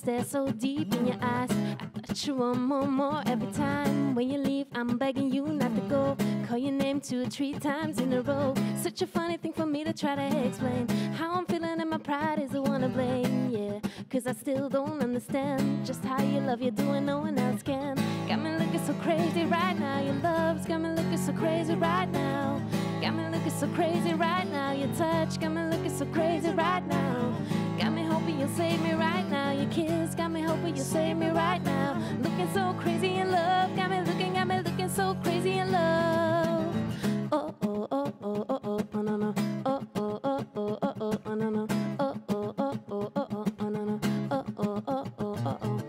stare so deep in your eyes. I thought you want more every time. When you leave, I'm begging you not to go. Call your name 2 or 3 times in a row. Such a funny thing for me to try to explain. How I'm feeling and my pride is the one to blame, yeah. Cause I still don't understand just how you love you're doing no one else can. Got me looking so crazy right now. Your love's got me looking so crazy right now. Got me looking so crazy right now. Your touch got me looking so crazy right now. Got me hoping you'll save me right now. Your kiss got me hoping you'll save me right now. Looking so crazy in love. Got me looking so crazy in love. Oh, oh, oh, oh, oh, oh, oh, no, no. Oh, oh, oh, oh, oh, oh, oh, no, no. Oh, oh, oh, oh, oh, oh, oh, no, no. Oh, oh, oh, oh, oh, oh.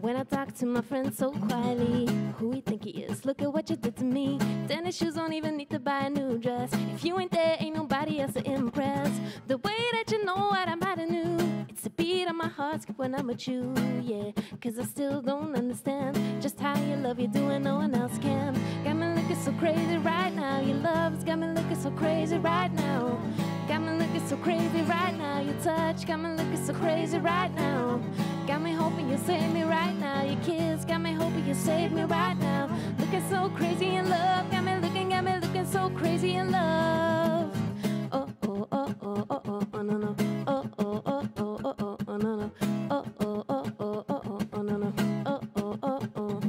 When I talk to my friends so quietly, who he think he is? Look at what you did to me. Tennis shoes don't even need to buy a new dress. If you ain't there, ain't nobody else to impress. The way that you know what I might have knew. It's the beat of my heart skip when I'm with you, yeah. Cause I still don't understand just how you love you're doing no one else can. Got me looking so crazy right now. Your love's got me looking so crazy right now. Got me looking so crazy right now. Your touch got me looking so crazy right now. Got me hoping you'll save me right now. Your kiss got me hoping you'll save me right now. Looking so crazy in love. Got me looking so crazy in love. Oh, oh, oh, oh, oh, oh, oh, no, no. Oh, oh, oh, oh, oh, oh, oh, no, no. Oh, oh, oh, oh, oh, oh, oh, no, no. Oh, oh, oh, oh.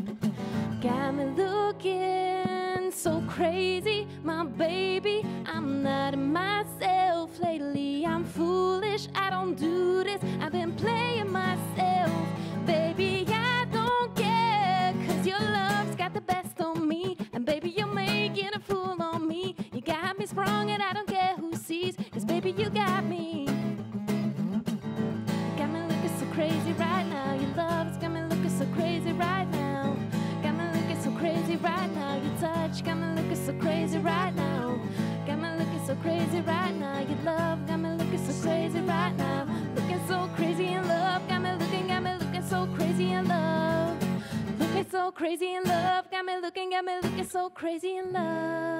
Got me looking so crazy, my baby. I'm not myself lately. I'm foolish, I don't do this. I've been playing myself. Baby, I don't care. Cause your love's got the best on me. And baby, you're making a fool on me. You got me sprung and I don't care who sees. Cause baby, you got me. Got me looking so crazy right now. Your love's got me looking so crazy right now. Got me looking so crazy right now. Your touch got me looking so crazy right now. Got me looking so crazy right now. Your love got me looking so crazy right now. Looking so crazy in love. Got me looking so crazy in love. Looking so crazy in love. Got me looking so crazy in love.